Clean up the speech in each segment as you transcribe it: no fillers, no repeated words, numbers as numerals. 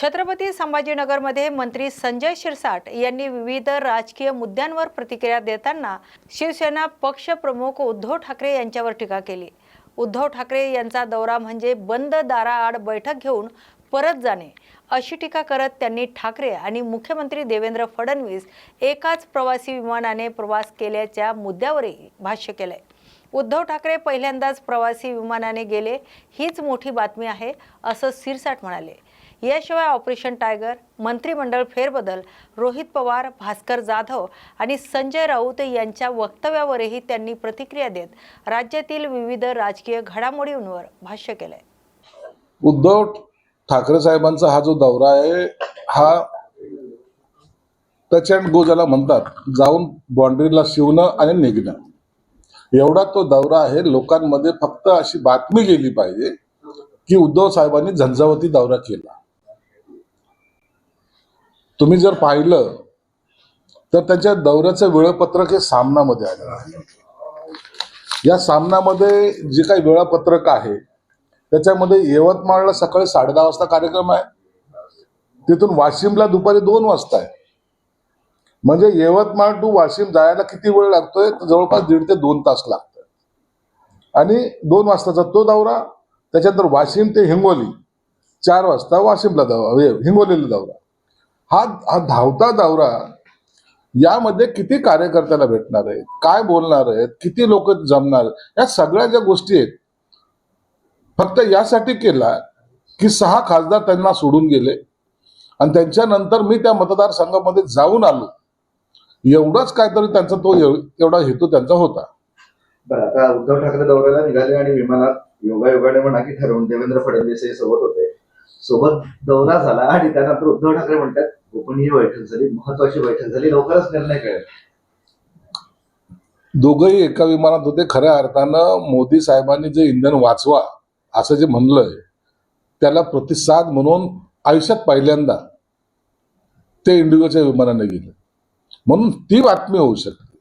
छत्रपती संभाजीनगरमध्ये मंत्री संजय शिरसाट यांनी विविध राजकीय मुद्द्यांवर प्रतिक्रिया देताना शिवसेना पक्षप्रमुख उद्धव ठाकरे यांच्यावर टीका केली। उद्धव ठाकरे यांचा दौरा म्हणजे बंद दाराआड बैठक घेऊन परत जाणे अशी टीका करत त्यांनी ठाकरे आणि मुख्यमंत्री देवेंद्र फडणवीस एकाच प्रवासी विमानाने प्रवास केल्याच्या मुद्द्यावरही भाष्य केले। उद्धव ठाकरे पहिल्यांदाच प्रवासी विमानाने गेले हीच मोठी बातमी आहे असं शिरसाट म्हणाले। याशिवाय ऑपरेशन टायगर, मंत्रिमंडळ फेरबदल, रोहित पवार, भास्कर जाधव आणि संजय राऊत यांच्या वक्तव्यावरही त्यांनी प्रतिक्रिया देत राज्यातील विविध राजकीय घडामोडींवर भाष्य केले। उद्धव ठाकरे साहेबांचा हा जो दौरा आहे हा टच अँड गो ज्याला म्हणतात, जाऊन बाउंड्रीला शिवणं आणि निघणं एवढा तो दौरा आहे। लोकांमध्ये फक्त अशी बातमी गेली पाहिजे की उद्धव साहेबांनी झंझावती दौरा केला। तुम्ही जर पाहिलं तर त्यांच्या दौऱ्याचं वेळापत्रक हे सामनामध्ये आलं आहे। या सामनामध्ये जे काही वेळापत्रक आहे त्याच्यामध्ये यवतमाळला सकाळी 10:30 वाजता कार्यक्रम आहे, तिथून वाशिमला दुपारी 2 वाजता आहे। म्हणजे यवतमाळ टू वाशिम जायला किती वेळ लागतोय? जवळपास 1.5 ते 2 तास लागतोय। आणि 2 वाजताचा तो दौरा, त्याच्यानंतर वाशिम ते हिंगोली 4 वाजता वाशिमला हिंगोलीला दौरा। हा धावता दौरा, यामध्ये किती कार्यकर्त्याला भेटणार आहेत, काय बोलणार आहेत, किती लोक जमणार, या सगळ्या ज्या गोष्टी आहेत फक्त यासाठी केला की 6 खासदार त्यांना सोडून गेले आणि त्यांच्यानंतर मी त्या मतदारसंघामध्ये जाऊन आलो, एवढाच काहीतरी त्यांचा तो एवढा हेतू त्यांचा होता। बरं, आता उद्धव ठाकरे दौऱ्याला निघाले आणि विमानात योगायोगाने म्हणा की ठरवून देवेंद्र फडणवीस हे सोबत होते। सोबत दौरा झाला आणि त्यानंतर उद्धव ठाकरे म्हणतात गोपनीय बैठक झाली, महत्वाची बैठक झाली, लवकरच निर्णय कळेल। दोघंही एका विमानात होते। खऱ्या अर्थानं मोदी साहेबांनी जे इंधन वाचवा असं जे म्हणलंय त्याला प्रतिसाद म्हणून आयुष्यात पहिल्यांदा ते इंडिगोच्या विमानाने गेले, म्हणून ती बातमी होऊ शकते।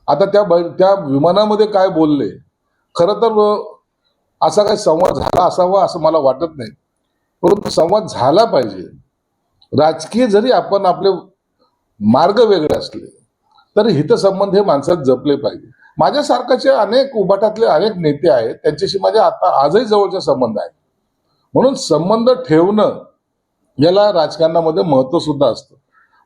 आता त्या विमानामध्ये काय बोलले, खरं तर असा काही संवाद झाला असावा असं मला वाटत नाही, परंतु संवाद झाला पाहिजे। राजकीय जरी आपण आपले मार्ग वेगळे असले तरी हितसंबंध हे माणसात जपले पाहिजे। माझ्यासारखाचे अनेक उभाटातले अनेक नेते आहेत, त्यांच्याशी माझे आता आजही जवळचे संबंध आहेत, म्हणून संबंध ठेवणं याला राजकारणामध्ये महत्व सुद्धा असतं।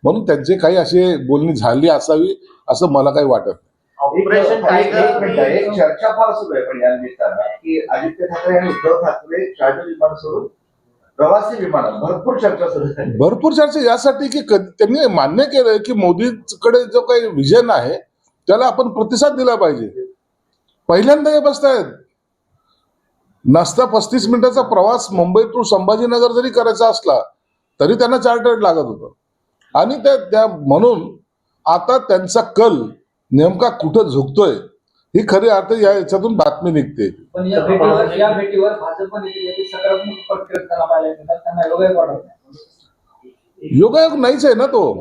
म्हणून त्यांची काही अशी बोलणी झाली असावी असं मला काही वाटत नाही। ऑपरेशन टायगर एक चर्चा फार सुरू आहे पण या निमित्तानं की आदित्य ठाकरे आणि उद्धव ठाकरे चार्टर विमान सोडून प्रवासी विमानात भरपूर चर्चा सुरू आहे। भरपूर चर्चा यासाठी की त्यांनी मान्य केलंय की मोदीकडे जो काही विजन आहे त्याला आपण प्रतिसाद दिला पाहिजे। पहिल्यांदा हे बसतायत, नसता 35 मिनिटाचा प्रवास मुंबई टू संभाजीनगर जरी करायचा असला तरी त्यांना चार्टर्ड लागत होतं आणि त्या म्हणून आता त्यांचा कल नेमका कुठं झुकतोय ही खरी अर्थ याच्यातून बातमी निघते। पण या भेटीवर भाजप नेते सकारात्मक प्रतिक्रिया पाहायला मिळतात, त्यांना योगायोग वाटत नाही। योगायोग नाहीच आहे ना तो।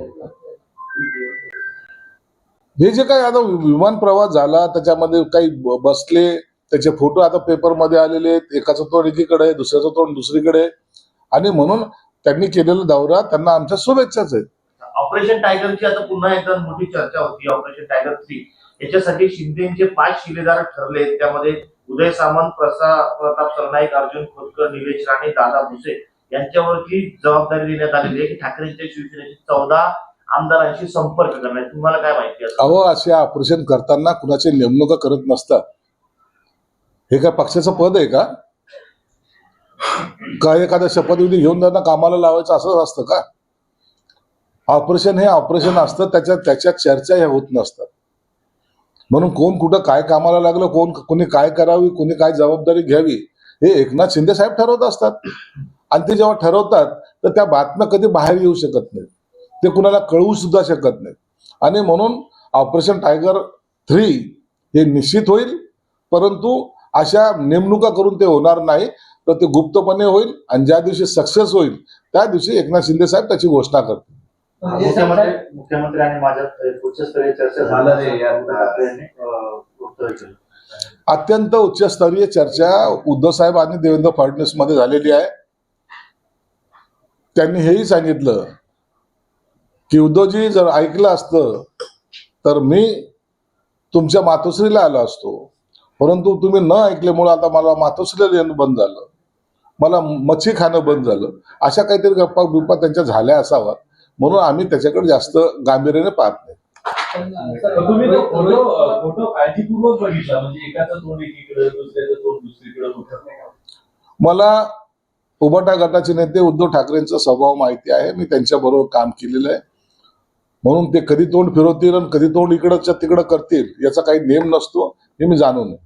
हे जे काही आता विमान प्रवास झाला त्याच्यामध्ये काही बसले, त्याचे फोटो आता पेपरमध्ये आलेले आहेत, एकाचं तोंड एकीकडे आहे, दुसऱ्याचं तोंड दुसरीकडे आहे, आणि म्हणून त्यांनी केलेला दौरा त्यांना आमच्या शुभेच्छाच आहेत। ऑपरेशन टायगरची आता पुन्हा एकदा मोठी चर्चा होती। ऑपरेशन टायगर 3 याच्यासाठी शिंदेचे 5 शिलेदार ठरले, त्यामध्ये उदय सामंत, प्रताप सरनाईक, अर्जुन खोतकर, निलेश राणे, दादा भुसे यांच्यावरची जबाबदारी देण्यात आलेली आहे की ठाकरेंच्या शिवसेनेचे 14 आमदारांशी संपर्क करण्यात। तुम्हाला काय माहिती आहे? अहो, असे ऑपरेशन करताना कुणाची नेमणुका करत नसतात। हे काय पक्षाचं पद आहे का? काय एखाद्या शपथविधी घेऊन त्यांना कामाला लावायचं असंच असतं का? ऑपरेशन हे ऑपरेशन असतं, त्याच्या चर्चा ह्या होत नसतात। म्हणून कोण कुठं काय कामाला लागलं, कोणी काय करावी, कोणी काय जबाबदारी घ्यावी हे एकनाथ शिंदे साहेब ठरवत असतात। आणि ते जेव्हा ठरवतात तर त्या बातम्या कधी बाहेर येऊ शकत नाहीत, ते कुणाला कळवू सुद्धा शकत नाहीत। आणि म्हणून ऑपरेशन टायगर 3 हे निश्चित होईल, परंतु अशा नेमणुका करून ते होणार नाही, तर ते गुप्तपणे होईल आणि ज्या दिवशी सक्सेस होईल त्या दिवशी एकनाथ शिंदे साहेब त्याची घोषणा करतील। मुख्यमंत्री आणि माझ्यात उच्चस्तरीय चर्चा झाली, अत्यंत उच्चस्तरीय चर्चा उद्धव साहेब आणि देवेंद्र फडणवीस मध्ये झालेली आहे। त्यांनी हेही सांगितलं की उद्धवजी जर ऐकलं असतं तर मी तुमच्या मातोश्रीला आलो असतो, परंतु तुम्ही न ऐकल्यामुळे आता मला मातोश्रीला येणं बंद झालं, मला मच्छी खाणं बंद झालं. अशा काहीतरी गप्पा बिप्पा त्यांच्या झाल्या असाव्यात, म्हणून आम्ही त्याच्याकडे जास्त गांभीर्याने पाहत नाही. तुम्ही तो फोटो काळजीपूर्वक बघितला, म्हणजे एकाचं तोंड एकीकडे दुसऱ्याचं तोंड दुसरीकडे होतं नाही का? मला उबाटा गटाचे नेते उद्धव ठाकरेंचा स्वभाव माहिती आहे, मी त्यांच्याबरोबर काम केलेलं आहे, म्हणून ते कधी तोंड फिरवतील आणि कधी तोंड इकडच्या तिकडं करतील याचा काही नेम नसतो, हे मी जाणून आहे.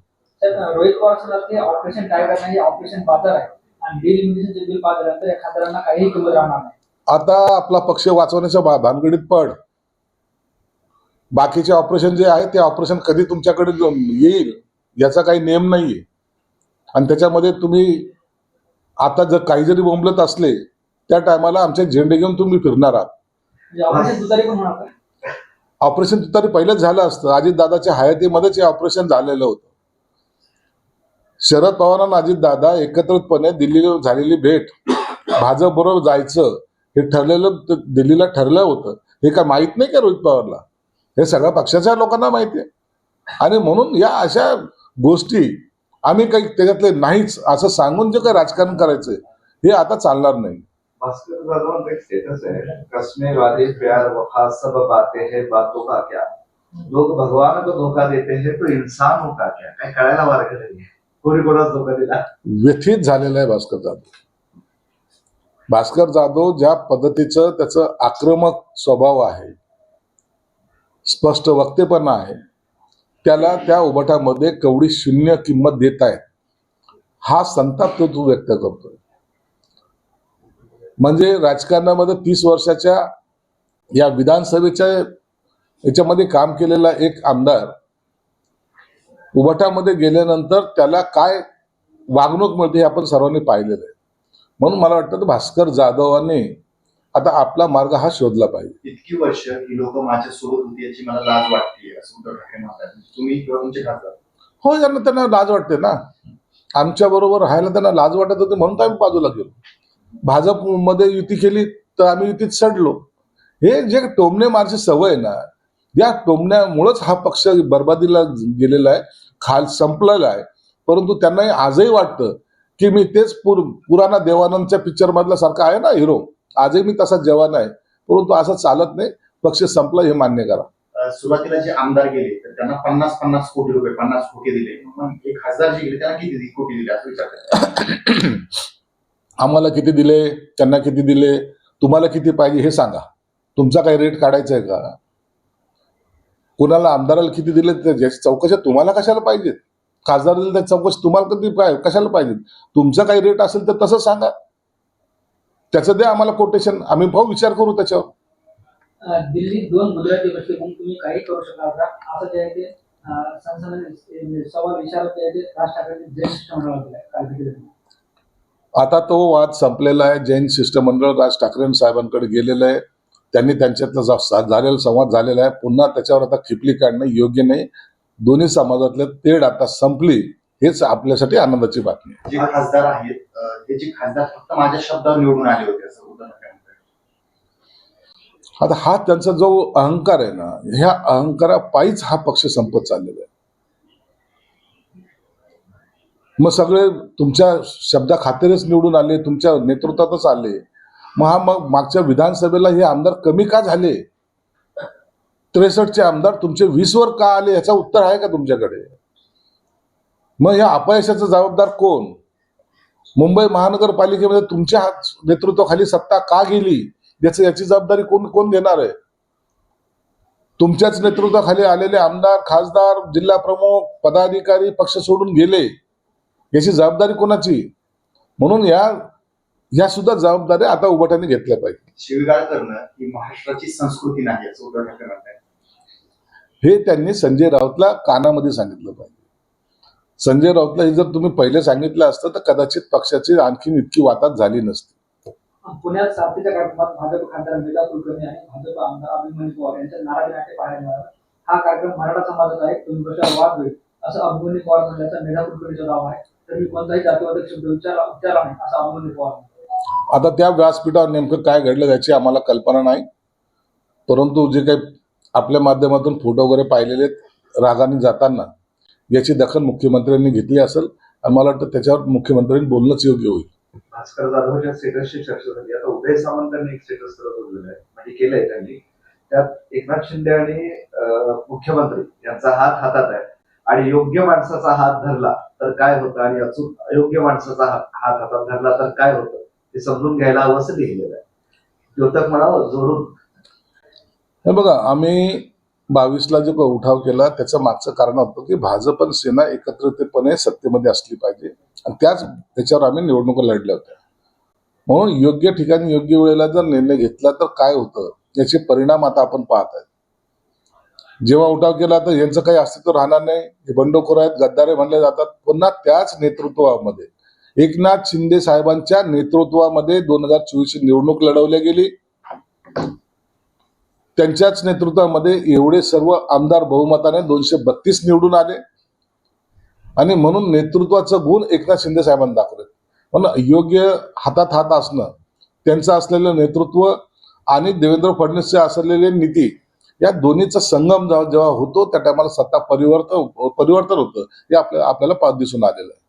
तर रोहित पवार सांगतात की ऑपरेशन टायगर नाही, ऑपरेशन बाजार आहे आणि डिलिमिटेशनचे बिल पास झाल्यानंतर या खासदारांना काहीही किंमत राहणार नाही. आता आपला पक्ष वाचवण्याच्या भानगडीत पड. बाकीचे ऑपरेशन जे आहे ते ऑपरेशन कधी तुमच्याकडे येईल याचा काही नेम नाहीये, आणि त्याच्यामध्ये तुम्ही आता जर काही जरी बोंबलत असले त्या टायमाला आमचे झेंडे घेऊन तुम्ही फिरणार आहात. म्हणजे ऑपरेशन तुतारी पण होणार का? ऑपरेशन तरी पहिलेच झालं असतं. अजितदादाच्या हयातीमध्येच हे ऑपरेशन झालेलं होतं. शरद पवारांना अजितदादा एकत्रितपणे दिल्लीला झालेली भेट, भाजप बरोबर जायचं हे ठरलेलं, दिल्लीला ठरलं होतं. हे काय माहित नाही का रोहित पवारला? हे सगळ्या पक्षाच्या लोकांना माहिती आहे, आणि म्हणून या अशा गोष्टी आम्ही काही त्याच्यातले नाहीच असं सांगून जे काही राजकारण करायचंय हे आता चालणार नाही. भास्कर जाधव का एक स्टेटस है, कश्मीर वादे प्यार वफा सब बातें हैं, बातों का क्या, लोग भगवान को धोखा देते हैं तो इंसानों का क्या. काय कळायला मार्ग नाही, कोणी कोणाच धोका दिला. व्यथित झालेला आहे भास्कर जाधव. भास्कर जाधव ज्या पद्धतीचं त्याचं आक्रमक स्वभाव आहे, स्पष्ट वक्तेपणा आहे, त्याला त्या उभाटामध्ये केवढी शून्य किंमत देत आहे हा संताप तो व्यक्त करतोय. म्हणजे राजकारणामध्ये 30 वर्षाच्या या विधानसभेच्या याच्यामध्ये काम केलेला एक आमदार उभाटामध्ये गेल्यानंतर त्याला काय वागणूक मिळते हे आपण सर्वांनी पाहिलेलं आहे. म्हणून मला वाटतं भास्कर जाधवांनी आता आपला मार्ग हा शोधला पाहिजे. इतकी वर्ष ही लोक माझ्या सोबत होती याची मला लाज वाटते असं उद्धव ठाकरे म्हणतात. तुम्ही किंवा तुमचे खासदार. हो, त्यांना लाज वाटते ना. आमच्या बरोबर राहायला त्यांना लाज वाटत होती म्हणून तर आम्ही बाजूला गेलो. भाजपमध्ये युती केली तर आम्ही युतीत सडलो. हे जे टोमणे मारची सवय आहे ना, या टोमण्यामुळेच हा पक्ष बरबादीला गेलेला आहे, खाल संपलेला आहे. परंतु त्यांना आजही वाटतं की मी तेच पुराणा देवानंदच्या पिक्चर मधला सारखा आहे ना हिरो, आजही मी तसा जवान आहे. परंतु असं चालत नाही. पक्ष संपला हे मान्य करा. सुरुवातीला जे आमदार गेले तर त्यांना 50-50 कोटी रुपये 50 कोटी दिले. मग हे खासदार जे गेले त्यांना किती कोटी दिले असं विचारतात. आम्हाला किती दिले, त्यांना किती दिले, तुम्हाला किती पाहिजे हे सांगा. तुमचा काही रेट काढायचा आहे का? कुणाला आमदाराला किती दिले त्याची चौकशी तुम्हाला कशाला पाहिजेत? खासदार दिले त्याची चौकशी तुम्हाला कधी कशाला पाहिजे? तुमचा काही रेट असेल तर तसं सांगा, त्याचं द्या आम्हाला कोटेशन, आम्ही भाऊ विचार करू त्याच्यावर. दिल्लीत 2 गुजराती बसले म्हणून तुम्ही काही करू शकणार का असं जे आहे ते संसदेने सवाल विचारत ते राज ठाकरेंनी जैन शिष्टमंडळाला दिलाय काल भेटीला. आता तो वाद संपलेला आहे. जैन शिष्टमंडळ राज ठाकरे साहेबांकडे गेलेलं आहे. त्यांनी त्यांच्यातला झालेला संवाद झालेला आहे. पुन्हा त्याच्यावर आता खिपली काढणं योग्य नाही. दोन्ही समाजातले तेढ आता संपली, हेच आपल्यासाठी आनंदाची बातमी आहे. जे खासदार आहेत ते जे खासदार फक्त माझ्या शब्दावर निवडून आले होते असं उद्धव ठाकरे म्हणतात. आता हा त्यांचा जो अहंकार आहे ना, ह्या अहंकारापायीच हा पक्ष संपत चाललेला आहे. मग सगळे तुमच्या शब्दाखातीरच निवडून आले, तुमच्या नेतृत्वातच आले. मग मागच्या विधानसभेला हे आमदार कमी का झाले? 63चे आमदार तुमचे 20 वर का आले याचं उत्तर आहे का तुमच्याकडे? मग या अपयशाचा जबाबदार कोण? मुंबई महानगरपालिकेमध्ये तुमच्या नेतृत्वाखाली सत्ता का गेली याची जबाबदारी कोण घेणार आहे? तुमच्याच नेतृत्वाखाली आलेले आमदार, खासदार, जिल्हा प्रमुख, पदाधिकारी पक्ष सोडून गेले, याची जबाबदारी कोणाची? म्हणून या सुद्धा जबाबदाऱ्या आता उभाटाने घेतल्या पाहिजे. शिवीगाळ करणं ही महाराष्ट्राची संस्कृती नाही असं उद्धव ठाकरे म्हणतात. हे त्यांनी संजय राऊतला कानामध्ये सांगितलं पाहिजे. संजय राऊतला हे जर तुम्ही पहिले सांगितलं असतं तर कदाचित पक्षाची आणखीन इतकी वाताहत झाली नसती. पुण्यात साथीच्या कार्यक्रमात भाजप खासदार मेधा कुलकर्णी आणि भाजप आमदार अभिमन्यू पवार यांच्या नाराजी नाट्य पाहायला मिळालं. हा कार्यक्रम मराठा समाजाचा आहे, तुम्ही कशावर वाद होईल असं अभिमन्यू पवार म्हणल्याचा मेधा कुलकर्णीचा दावा आहे. तर मी कोणताही जातीवादक शब्द उच्चारला नाही असं अभिमन्यू पवार. आता त्या व्यासपीठावर नेमकं काय घडलं याची आम्हाला कल्पना नाही, परंतु जे काही आपल्या माध्यमातून फोटो वगैरे पाहिलेले आहेत रागाने जाताना, याची दखल मुख्यमंत्र्यांनी घेतली असेल आणि मला वाटतं त्याच्यावर मुख्यमंत्र्यांनी बोलणंच योग्य होईल. भास्कर जाधवच्या स्टेटसची चर्चा झाली. आता उदय सामंतांनी एक स्टेटस बोललेलं आहे, म्हणजे केलंय त्यांनी. त्यात एकनाथ शिंदे आणि मुख्यमंत्री यांचा हात हातात आहे आणि योग्य माणसाचा हात धरला तर काय होतं आणि अचूक अयोग्य माणसाचा हात हातात धरला तर काय होतं ते समजून घ्यायला हवं असं लिहिलेलं आहे. द्योतक म्हणावं जोडून. हे बघा, आम्ही 22ला जो उठाव केला त्याचं मागचं कारण होतं की भाजप आणि सेना एकत्रितपणे सत्तेमध्ये असली पाहिजे आणि त्याच्यावर आम्ही निवडणुका लढल्या होत्या. म्हणून योग्य ठिकाणी योग्य वेळेला जर निर्णय घेतला तर काय होतं याचे परिणाम आता आपण पाहत आहेत. जेव्हा उठाव केला तर यांचं काही अस्तित्व राहणार नाही, हे बंडखोर आहेत, गद्दारे म्हणले जातात. पुन्हा त्याच नेतृत्वामध्ये एकनाथ शिंदे साहेबांच्या नेतृत्वामध्ये 2024 निवडणूक लढवली गेली. त्यांच्याच नेतृत्वामध्ये एवढे सर्व आमदार बहुमताने 232 निवडून आले आणि म्हणून नेतृत्वाचं गुण एकनाथ शिंदे साहेबांनी दाखवले. म्हणून योग्य हातात हात असणं, त्यांचं असलेलं नेतृत्व आणि देवेंद्र फडणवीसचे असलेले नीती, या दोन्हीचा संगम जेव्हा होतो त्या टायमाला सत्ता परिवर्तन होतं हे आपल्याला दिसून आलेलं आहे.